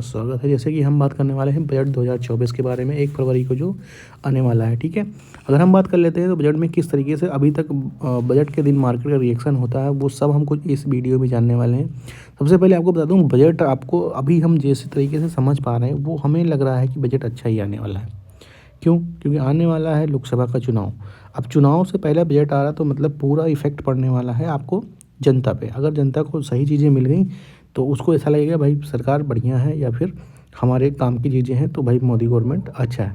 स्वागत है। जैसे कि हम बात करने वाले हैं बजट 2024 के बारे में, 1 फरवरी को जो आने वाला है। ठीक है, अगर हम बात कर लेते हैं तो बजट में किस तरीके से अभी तक बजट के दिन मार्केट का रिएक्शन होता है, वो सब हम कुछ इस वीडियो में जानने वाले हैं। सबसे पहले आपको बता दूं, बजट आपको अभी हम जैसे तरीके से समझ पा रहे हैं, वो हमें लग रहा है कि बजट अच्छा ही आने वाला है। क्यों? क्योंकि आने वाला है लोकसभा का चुनाव। अब चुनाव से पहले बजट आ रहा, तो मतलब पूरा इफेक्ट पड़ने वाला है आपको जनता पे। अगर जनता को सही चीज़ें मिल गई तो उसको ऐसा लगेगा भाई सरकार बढ़िया है, या फिर हमारे काम की चीज़ें हैं तो भाई मोदी गवर्नमेंट अच्छा है।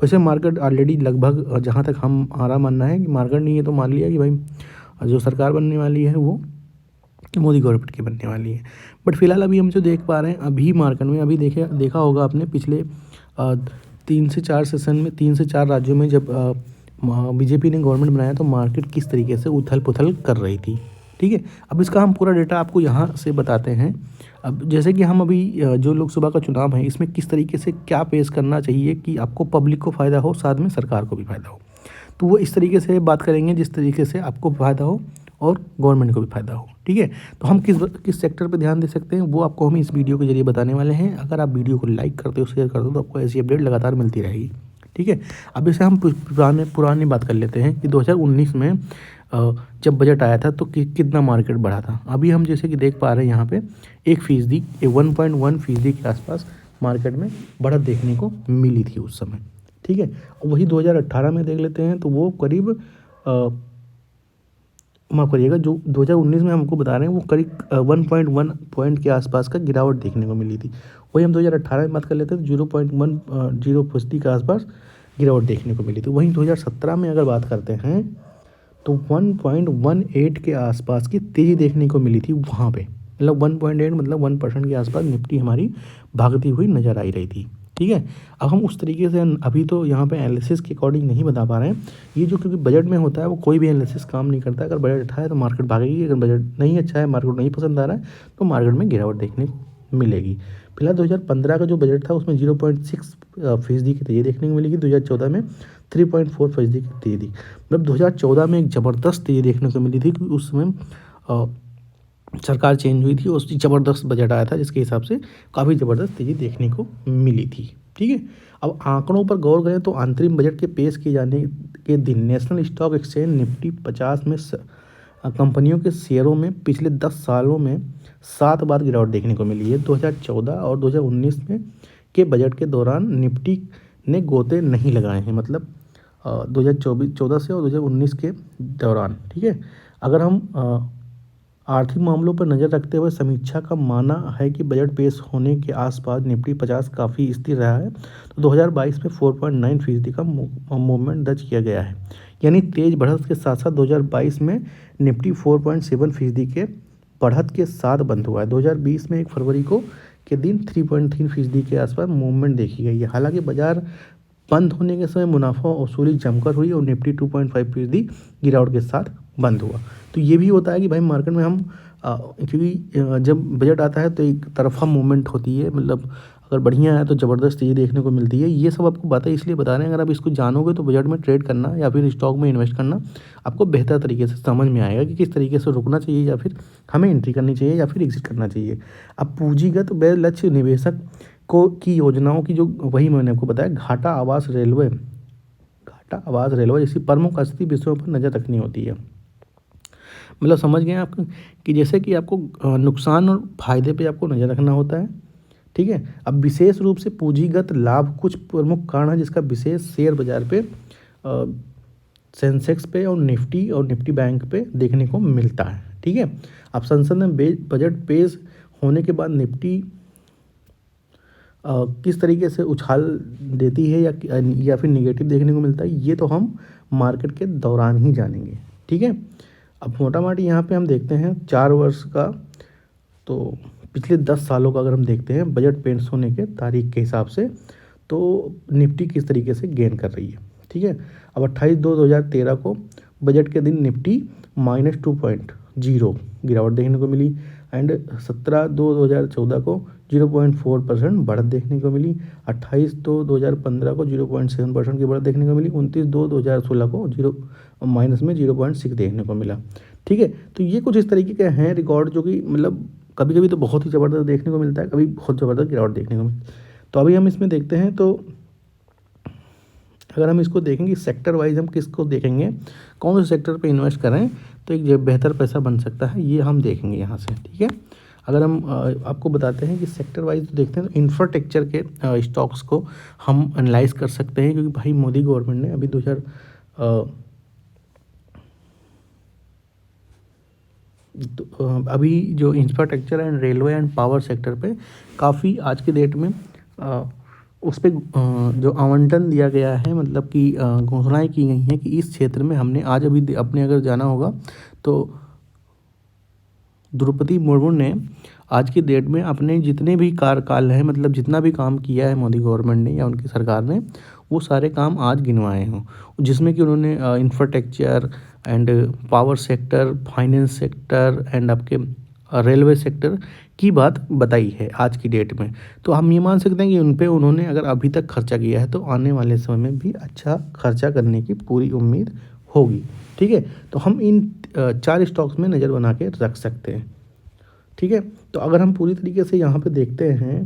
वैसे मार्केट ऑलरेडी लगभग, जहाँ तक हमारा मानना है कि मार्केट नहीं है तो मान लिया कि भाई जो सरकार बनने वाली है वो मोदी गवर्नमेंट की बनने वाली है। बट फिलहाल अभी हम जो देख पा रहे हैं अभी मार्केट में, अभी देखा होगा आपने पिछले 3 से 4 सेशन में, 3 से 4 राज्यों में जब बीजेपी ने गवर्नमेंट बनाया तो मार्केट किस तरीके से उथल पुथल कर रही थी। ठीक है, अब इसका हम पूरा डेटा आपको यहाँ से बताते हैं। अब जैसे कि हम अभी जो लोकसभा का चुनाव है, इसमें किस तरीके से क्या पेश करना चाहिए कि आपको पब्लिक को फ़ायदा हो, साथ में सरकार को भी फ़ायदा हो, तो वो इस तरीके से बात करेंगे जिस तरीके से आपको फ़ायदा हो और गवर्नमेंट को भी फ़ायदा हो। ठीक है, तो हम किस सेक्टर पे ध्यान दे सकते हैं वो आपको हम इस वीडियो के जरिए बताने वाले हैं। अगर आप वीडियो को लाइक करते हो, शेयर करते हो, तो आपको ऐसी अपडेट लगातार मिलती रहेगी। ठीक है, अब इसे हम पुरानी बात कर लेते हैं कि 2019 में जब बजट आया था तो कितना मार्केट बढ़ा था। अभी हम जैसे कि देख पा रहे हैं यहाँ पे 1%, 1.1% के आसपास मार्केट में बढ़त देखने को मिली थी उस समय। ठीक है, वही 2018 में देख लेते हैं तो वो करीब माफ़ करिएगा, जो 2019 में हमको बता रहे हैं वो करीब 1.1 पॉइंट के आसपास का गिरावट देखने को मिली थी। वही हम 2018 में बात कर लेते हैं तो 0.10% के आसपास गिरावट देखने को मिली थी। वहीं 2017 में अगर बात करते हैं तो 1.18 के आसपास की तेज़ी देखने को मिली थी वहाँ पे। मतलब 1.8 मतलब 1% के आसपास निफ्टी हमारी भागती हुई नज़र आई रही थी। ठीक है, अब हम उस तरीके से अभी तो यहाँ पे एनालिसिस के अकॉर्डिंग नहीं बता पा रहे हैं। ये जो क्योंकि बजट में होता है वो कोई भी एनालिसिस काम नहीं करता है। अगर बजट अच्छा है तो मार्केट भागेगी, अगर बजट नहीं अच्छा है, मार्केट नहीं पसंद आ रहा है, तो मार्केट में गिरावट देखने को मिलेगी। फिलहाल 2015 का जो बजट था उसमें 0.6% की तेज़ी देखने को मिलेगी। 2014 में 3.4% की तेज़ी। मतलब 2014 में एक ज़बरदस्त तेज़ी देखने को मिली थी क्योंकि उस समय सरकार चेंज हुई थी, उसकी ज़बरदस्त बजट आया था जिसके हिसाब से काफ़ी ज़बरदस्त तेज़ी देखने को मिली थी। ठीक है, अब आंकड़ों पर गौर करें तो अंतरिम बजट के पेश किए जाने के दिन नेशनल स्टॉक एक्सचेंज निफ्टी 50 में कंपनियों के शेयरों में पिछले 10 सालों में 7 बार गिरावट देखने को मिली है। 2014 और 2019 में के बजट के दौरान निफ्टी ने गोते नहीं लगाए हैं, मतलब 2014 से और 2019 के दौरान। ठीक है, अगर हम आर्थिक मामलों पर नज़र रखते हुए समीक्षा का मानना है कि बजट पेश होने के आसपास निफ्टी 50 काफ़ी स्थिर रहा है, तो 2022 में 4.9% का मूवमेंट दर्ज किया गया है। यानी तेज बढ़त के साथ साथ 2022 में निफ्टी 4.7% के बढ़त के साथ बंद हुआ है। 2020 में 1 फरवरी को के दिन 3.3% के आसपास मूवमेंट देखी गई है। हालांकि बाजार बंद होने के समय मुनाफा वसूली जमकर हुई और निफ्टी 2.5% गिरावट के साथ बंद हुआ। तो ये भी होता है कि भाई मार्केट में हम क्योंकि जब बजट आता है तो एक तरफा मूवमेंट होती है, मतलब अगर बढ़िया है तो ज़बरदस्त चीज़ देखने को मिलती है। ये सब आपको बातें इसलिए बता रहे हैं, अगर आप इसको जानोगे तो बजट में ट्रेड करना या फिर स्टॉक में इन्वेस्ट करना आपको बेहतर तरीके से समझ में आएगा कि किस तरीके से रुकना चाहिए, या फिर हमें एंट्री करनी चाहिए या फिर एग्जिट करना चाहिए। अब पूंजीगत व्यय लक्ष्य निवेशक को की योजनाओं की, जो वही मैंने आपको बताया, घाटा आवास रेलवे जैसी प्रमुख स्थिति विषयों पर नज़र रखनी होती है। मतलब समझ गए आप कि जैसे कि आपको नुकसान और फायदे पे आपको नज़र रखना होता है। ठीक है, अब विशेष रूप से पूंजीगत लाभ कुछ प्रमुख कारण है जिसका विशेष शेयर बाजार पे, सेंसेक्स पे और निफ्टी बैंक पे देखने को मिलता है। ठीक है, अब संसद में बजट पेश होने के बाद निफ्टी किस तरीके से उछाल देती है या फिर निगेटिव देखने को मिलता है, ये तो हम मार्केट के दौरान ही जानेंगे। ठीक है, अब मोटा मोटी यहाँ पे हम देखते हैं 4 वर्ष का, तो पिछले 10 सालों का अगर हम देखते हैं बजट पेश होने के तारीख के हिसाब से, तो निफ्टी किस तरीके से गेन कर रही है। ठीक है, अब 28/2/2013 को बजट के दिन निफ्टी -2.0 गिरावट देखने को मिली, एंड 17/2/2014 को 0.4% बढ़त देखने को मिली, 28/2/2015 को 0.7% की बढ़त देखने को मिली, 29/2/2016 को -0.6 देखने को मिला। ठीक है, तो ये कुछ इस तरीके के हैं रिकॉर्ड जो कि मतलब कभी कभी तो बहुत ही ज़बरदस्त देखने को मिलता है, कभी बहुत ज़बरदस्त गिरावट देखने को मिलती है। तो अभी हम इसमें देखते हैं, तो अगर हम इसको देखेंगे सेक्टर वाइज हम किसको देखेंगे, कौन से सेक्टर पे इन्वेस्ट करें तो एक बेहतर पैसा बन सकता है, ये हम देखेंगे यहाँ से। ठीक है, अगर हम आपको बताते हैं कि सेक्टर वाइज देखते हैं तो इंफ्रास्ट्रक्चर के स्टॉक्स को हम एनालाइज कर सकते हैं, क्योंकि भाई मोदी गवर्नमेंट ने अभी 2000 अभी जो infrastructure and railway and power sector पे काफ़ी आज के डेट में उस पर जो आवंटन दिया गया है, मतलब कि घोषणाएं की गई हैं कि इस क्षेत्र में हमने आज अभी अपने अगर जाना होगा तो द्रौपदी मुर्मू ने आज की डेट में अपने जितने भी कार्यकाल हैं, मतलब जितना भी काम किया है मोदी गवर्नमेंट ने या उनकी सरकार ने, वो सारे काम आज गिनवाए हों, जिसमें कि उन्होंने infrastructure and power sector, finance sector and आपके रेलवे सेक्टर की बात बताई है आज की डेट में। तो हम ये मान सकते हैं कि उन पे उन्होंने अगर अभी तक खर्चा किया है तो आने वाले समय में भी अच्छा खर्चा करने की पूरी उम्मीद होगी। ठीक है, तो हम इन 4 स्टॉक्स में नज़र बना के रख सकते हैं। ठीक है, तो अगर हम पूरी तरीके से यहाँ पे देखते हैं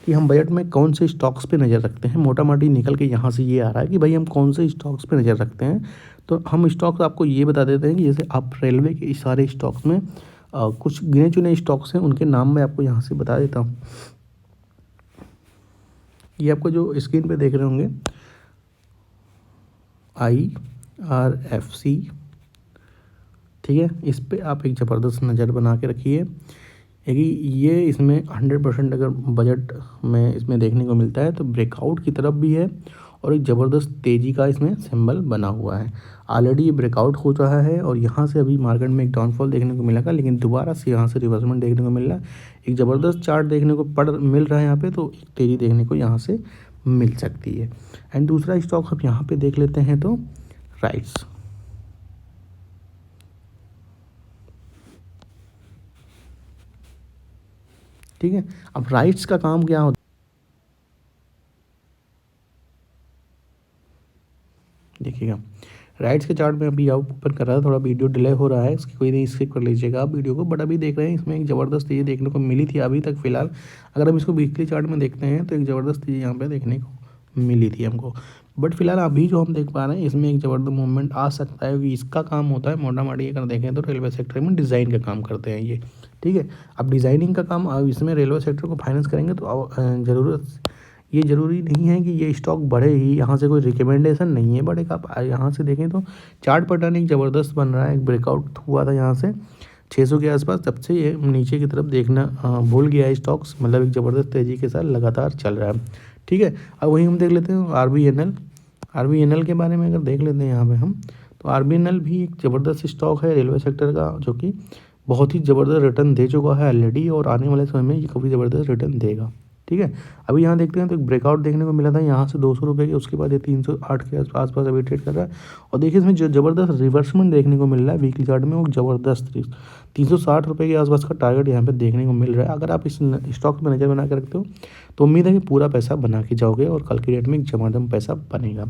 कि हम बजट में कौन से स्टॉक्स पे नज़र रखते हैं, मोटा मोटी निकल के यहाँ से ये आ रहा है कि भाई हम कौन से स्टॉक्स पे नज़र रखते हैं। तो हम स्टॉक्स आपको ये बता देते हैं कि जैसे आप रेलवे के सारे स्टॉक्स में कुछ गिने चुने स्टॉक्स हैं, उनके नाम मैं आपको यहाँ से बता देता हूँ। ये आपको जो स्क्रीन पे देख रहे होंगे IRFC, ठीक है, इस पे आप एक ज़बरदस्त नज़र बना के रखिए कि ये इसमें 100% अगर बजट में इसमें देखने को मिलता है तो ब्रेकआउट की तरफ भी है और एक ज़बरदस्त तेज़ी का इसमें सिंबल बना हुआ है। ऑलरेडी ये ब्रेकआउट हो रहा है और यहाँ से अभी मार्केट में एक डाउनफॉल देखने को मिलेगा, लेकिन दोबारा से यहाँ से रिवर्समेंट देखने को मिल रहा है, एक ज़बरदस्त चार्ट देखने को मिल रहा है यहाँ पे, तो एक तेज़ी देखने को यहाँ से मिल सकती है। एंड दूसरा स्टॉक हम यहाँ पे देख लेते हैं तो राइट्स। ठीक है, अब राइट्स का काम क्या होता है, देखिएगा राइट्स के चार्ट में अभी आप ओपन कर रहा है, थोड़ा वीडियो डिले हो रहा है, इसकी कोई नहीं, स्किप कर लीजिएगा आप वीडियो को, बट अभी देख रहे हैं इसमें एक ज़बरदस्त तेज़ी देखने को मिली थी अभी तक फ़िलहाल। अगर हम इसको वीकली चार्ट में देखते हैं तो एक ज़बरदस्त तेज़ी यहाँ पे देखने को मिली थी हमको, बट फिलहाल अभी जो हम देख पा रहे हैं इसमें एक ज़बरदस्त मूवमेंट आ सकता है, क्योंकि इसका काम होता है मोटा मोटी अगर देखें तो रेलवे सेक्टर में डिज़ाइन का काम करते हैं ये। ठीक है, अब डिज़ाइनिंग का काम अब इसमें रेलवे सेक्टर को फाइनेंस करेंगे तो ये ज़रूरी नहीं है कि ये स्टॉक बढ़े ही, यहाँ से कोई रिकमेंडेशन नहीं है, बट एक आप यहाँ से देखें तो चार्ट पैटर्न एक ज़बरदस्त बन रहा है। एक ब्रेकआउट हुआ था यहाँ से 600 के आसपास, तब से ये नीचे की तरफ देखना भूल गया है स्टॉक्स, मतलब एक ज़बरदस्त तेज़ी के साथ लगातार चल रहा है। ठीक है, अब वही हम देख लेते हैं RVNL के बारे में अगर देख लेते हैं यहाँ पे हम, तो RVNL भी एक ज़बरदस्त स्टॉक है रेलवे सेक्टर का, जो कि बहुत ही ज़बरदस्त रिटर्न दे चुका है ऑलरेडी और आने वाले समय में ये काफ़ी ज़बरदस्त रिटर्न देगा। ठीक है, अभी यहाँ देखते हैं तो एक ब्रेकआउट देखने को मिला था यहाँ से 200 रुपये के, उसके बाद ये 308 के आसपास अभी ट्रेड कर रहा है और देखिए इसमें जो ज़बरदस्त रिवर्समेंट देखने को मिल रहा है वीकली चार्ट में, वो ज़बरदस्त 360 रुपये के आसपास का टारगेट यहाँ पे देखने को मिल रहा है। अगर आप इस स्टॉक में नज़र बना के रखते हो तो उम्मीद है कि पूरा पैसा बना के जाओगे और कल की डेट में एक जमादम पैसा बनेगा।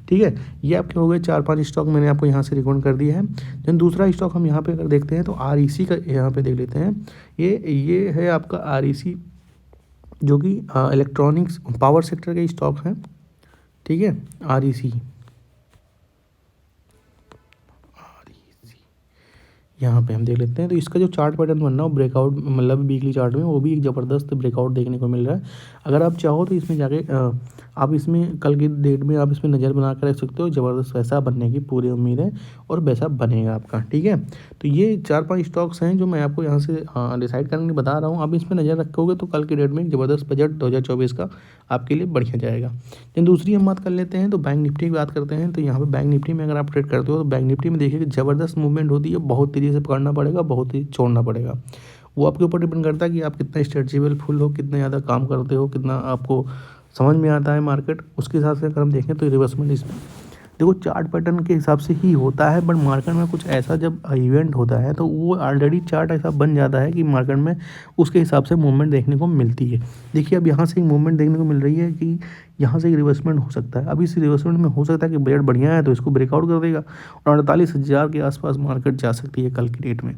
ठीक है, ये आपके हो गए 4-5 स्टॉक मैंने आपको यहाँ से रिकमेंड कर दिया है। देन दूसरा स्टॉक हम यहाँ पे अगर देखते हैं तो REC का यहाँ पे देख लेते हैं। ये है आपका REC, जो कि इलेक्ट्रॉनिक्स पावर सेक्टर के स्टॉक हैं। ठीक है, REC यहाँ पे हम देख लेते हैं तो इसका जो चार्ट पैटर्न बन रहा है ब्रेकआउट, मतलब वीकली चार्ट में वो भी एक ज़बरदस्त ब्रेकआउट देखने को मिल रहा है। अगर आप चाहो तो इसमें जाके आप इसमें कल की डेट में आप इसमें नज़र बना कर रख सकते हो, ज़बरदस्त पैसा बनने की पूरी उम्मीद है और पैसा बनेगा आपका। ठीक है, तो ये 4-5 स्टॉक्स हैं जो मैं आपको यहाँ से डिसाइड करने के बता रहा हूँ। आप इसमें नज़र रखोगे तो कल की डेट में एक ज़बरदस्त बजट 2024 का आपके लिए बढ़िया जाएगा। देन दूसरी हम बात कर लेते हैं तो बैंक निफ्टी की बात करते हैं। तो यहाँ पे बैंक निफ्टी में अगर आप ट्रेड करते हो तो बैंक निफ्टी में देखिए कि ज़बरदस्त मूवमेंट होती है, बहुत तेज़ी से पकड़ना पड़ेगा, बहुत ही छोड़ना पड़ेगा। वो आपके ऊपर डिपेंड करता है कि आप कितना स्ट्रेचेबल फुल हो, कितने ज़्यादा काम करते हो, कितना आपको समझ में आता है मार्केट, उसके हिसाब से अगर हम देखें तो रिवर्समेंट इसमें देखो चार्ट पैटर्न के हिसाब से ही होता है, बट मार्केट में कुछ ऐसा जब इवेंट होता है तो वो ऑलरेडी चार्ट ऐसा बन जाता है कि मार्केट में उसके हिसाब से मूवमेंट देखने को मिलती है। देखिए अब यहाँ से एक मूवमेंट देखने को मिल रही है कि यहाँ से एक रिवर्समेंट हो सकता है। अब इस रिवर्समेंट में हो सकता है कि बजट बढ़िया है तो इसको ब्रेकआउट कर देगा और 48,000 के आसपास मार्केट जा सकती है कल की डेट में।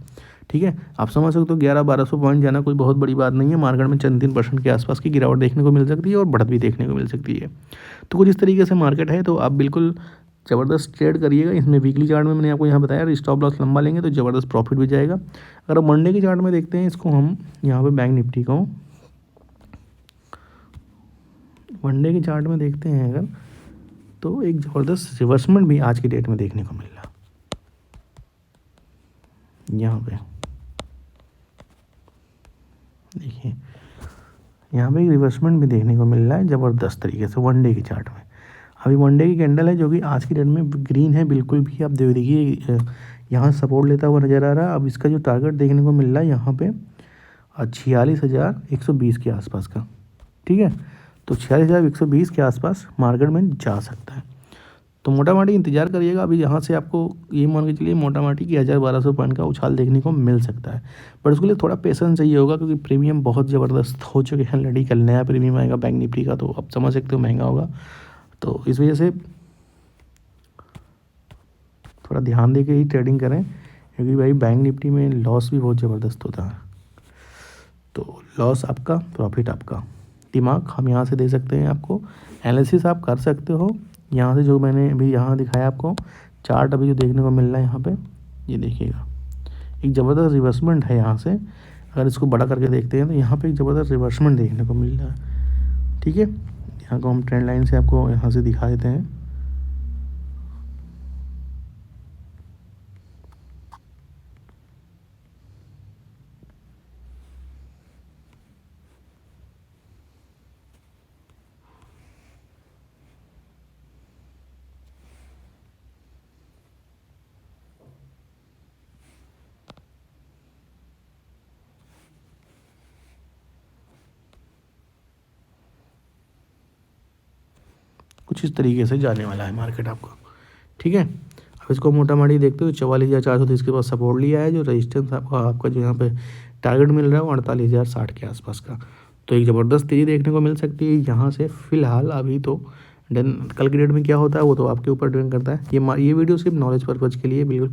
ठीक है, आप समझ सकते हो 1100-1200 पॉइंट जाना कोई बहुत बड़ी बात नहीं है। मार्केट में चंद 3% के आसपास की गिरावट देखने को मिल सकती है और बढ़त भी देखने को मिल सकती है। तो कुछ इस तरीके से मार्केट है, तो आप बिल्कुल ज़बरदस्त ट्रेड करिएगा। इसमें वीकली चार्ट में मैंने आपको यहाँ बताया स्टॉप लॉस लंबा लेंगे तो ज़बरदस्त प्रॉफिट भी जाएगा। अगर आप मंडे के चार्ट में देखते हैं इसको, हम यहाँ पे बैंक निफ्टी को मंडे के चार्ट में देखते हैं अगर, तो एक ज़बरदस्त रिवर्समेंट भी आज की डेट में देखने को मिल रहा यहाँ पे। देखिए यहाँ पे एक रिवर्समेंट भी देखने को मिल रहा है ज़बरदस्त तरीके से वनडे के चार्ट में। अभी वनडे की कैंडल है जो कि आज की डेट में ग्रीन है बिल्कुल भी, आप देखिए यहाँ सपोर्ट लेता हुआ नज़र आ रहा है। अब इसका जो टारगेट देखने को मिल रहा है यहाँ पे 46,120 के आसपास का, ठीक है। तो 46,120 के आसपास मार्केट में जा सकता है। तो मोटा माटी इंतज़ार करिएगा। अभी यहाँ से आपको ये मान के चलिए मोटा माटी कि 1,000-1,200 पॉइंट का उछाल देखने को मिल सकता है, बट उसके लिए थोड़ा पेशेंस चाहिए होगा क्योंकि प्रीमियम बहुत ज़बरदस्त हो चुके हैं ऑलरेडी। कल नया प्रीमियम आएगा बैंक निफ्टी का, तो आप समझ सकते हो महंगा होगा। तो इस वजह से थोड़ा ध्यान दे के ही ट्रेडिंग करें, क्योंकि भाई बैंक निफ्टी में लॉस भी बहुत ज़बरदस्त होता है। तो लॉस आपका, प्रॉफिट आपका। दिमाग हम यहाँ से दे सकते हैं आपको, एनालिसिस आप कर सकते हो यहाँ से। जो मैंने अभी यहाँ दिखाया आपको चार्ट, अभी जो देखने को मिल रहा है यहाँ पे, ये देखिएगा एक ज़बरदस्त रिवर्समेंट है यहाँ से। अगर इसको बड़ा करके देखते हैं तो यहाँ पे एक ज़बरदस्त रिवर्समेंट देखने को मिल रहा है, ठीक है। यहाँ को हम ट्रेंड लाइन से आपको यहाँ से दिखा देते हैं। कुछ इस तरीके से जाने वाला है मार्केट आपका, ठीक है। अब इसको मोटा माटी देखते हो 44,430 के पास सपोर्ट लिया है। जो रेजिस्टेंस आपका जो यहाँ पे टारगेट मिल रहा है वो 48,060 के आसपास का। तो एक ज़बरदस्त तेज़ी देखने को मिल सकती है यहाँ से फ़िलहाल अभी तो। देन कल की डेट में क्या होता है वो तो आपके ऊपर डिपेंड करता है। ये वीडियो सिर्फ नॉलेज पर्पज़ के लिए बिल्कुल